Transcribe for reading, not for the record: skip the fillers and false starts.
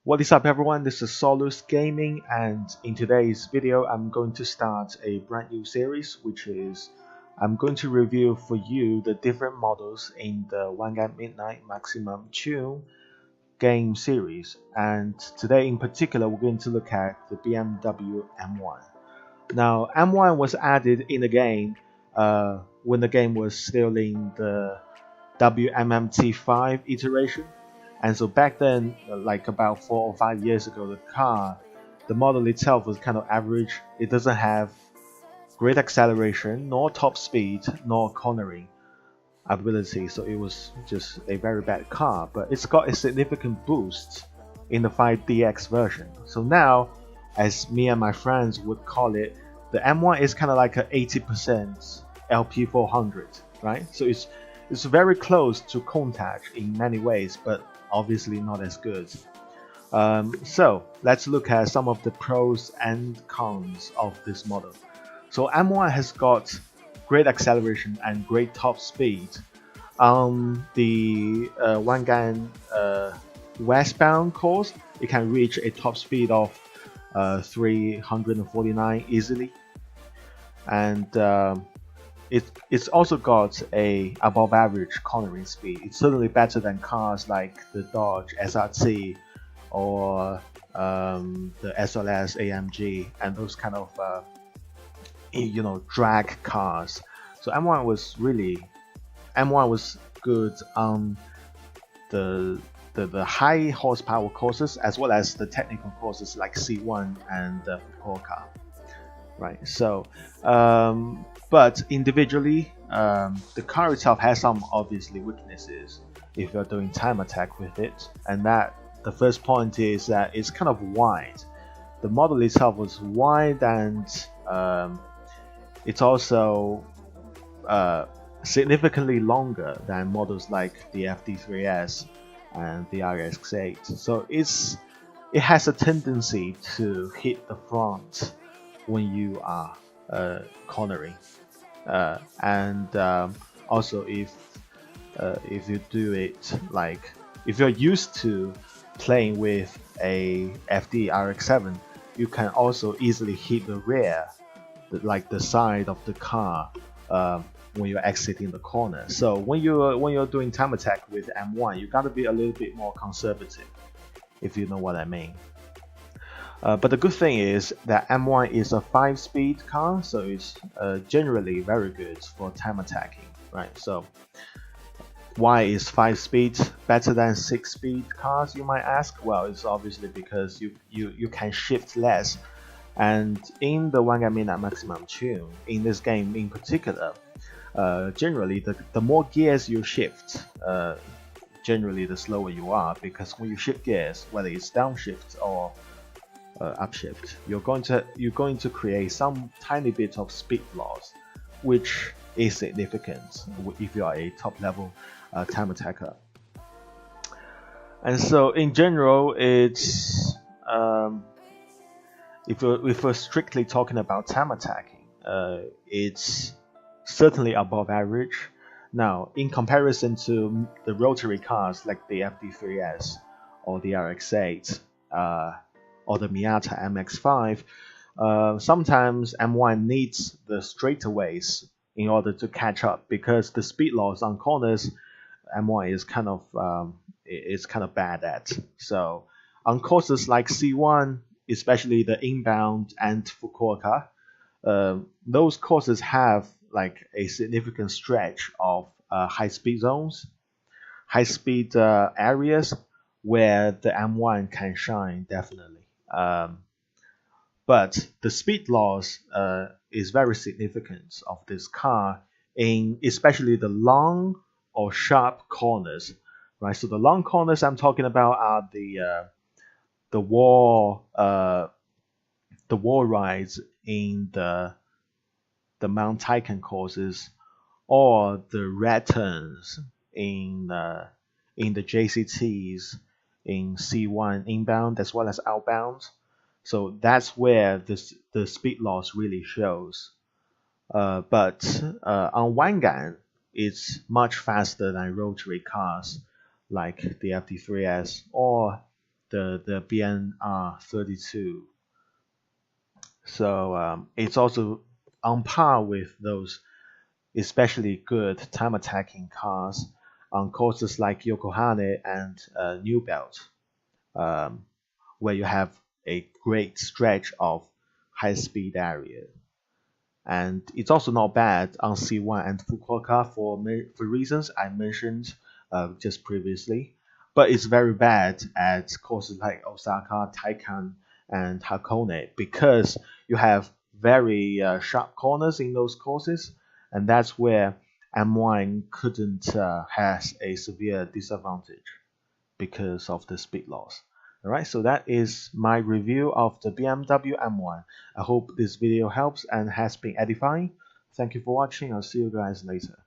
What is up everyone, this is Solus Gaming, and in today's video I'm going to start a brand new series, which is I'm going to review for you the different models in the One Gun Midnight Maximum Tune game series. And today in particular we're going to look at the BMW M1. Now M1 was added in the game when the game was still in the WMMT 5 iteration. And so back then, like about 4 or 5 years ago, the model itself was kind of average. It doesn't have great acceleration, nor top speed, nor cornering ability. So it was just a very bad car. But it's got a significant boost in the 5DX version. So now, as me and my friends would call it, the M1 is kind of like a 80% LP400, right? So it's very close to Countach in many ways, but obviously not as good. So let's look at some of the pros and cons of this model. So M1 has got great acceleration and great top speed. On the Wangan westbound course, it can reach a top speed of 349 easily, and it's also got a above average cornering speed. It's certainly better than cars like the Dodge SRT or the SLS AMG and those kind of drag cars. So M1 was good on the high horsepower courses as well as the technical courses like C1 and Fukuoka, right? So but individually, the car itself has some obviously weaknesses if you're doing time attack with it, and that the first point is that it's kind of wide. The model itself was wide, and it's also significantly longer than models like the FD3S and the RX-8. So it has a tendency to hit the front when you are cornering, and also if you do it like if you're used to playing with a FD RX-7, you can also easily hit the rear, like the side of the car, when you're exiting the corner. So when you're doing time attack with M1, you gotta be a little bit more conservative, if you know what I mean. But the good thing is that M1 is a 5-speed car, so it's generally very good for time attacking, right? So why is 5-speed better than 6-speed cars, you might ask? Well, it's obviously because you can shift less, and in the One Gun Midnight Maximum Tune, in this game in particular, generally the more gears you shift, generally the slower you are, because when you shift gears, whether it's downshift or upshift, you're going to create some tiny bit of speed loss, which is significant if you are a top level time attacker. And so in general, it's if we're strictly talking about time attacking, it's certainly above average. Now, in comparison to the rotary cars like the FD3S or the RX-8 or the Miata MX-5, sometimes M1 needs the straightaways in order to catch up, because the speed loss on corners M1 is kind of bad at. So on courses like C1, especially the inbound and Fukuoka, those courses have like a significant stretch of high speed zones, high speed areas where the M1 can shine definitely. But the speed loss is very significant of this car, in especially the long or sharp corners, right? So the long corners I'm talking about are the wall rides in the Mount Titan courses, or the red turns in the JCTs in C1 inbound as well as outbound. So that's where the speed loss really shows. But on Wangan, it's much faster than rotary cars like the FD3S or the BNR32. So it's also on par with those especially good time attacking cars on courses like Yokohama and New Belt, um, where you have a great stretch of high speed area. And it's also not bad on C1 and Fukuoka for reasons I mentioned just previously. But it's very bad at courses like Osaka, Taikan, and Hakone because you have very sharp corners in those courses, and that's where M1 couldn't has a severe disadvantage because of the speed loss. Alright, so that is my review of the BMW M1. I hope this video helps and has been edifying. Thank you for watching. I'll see you guys later.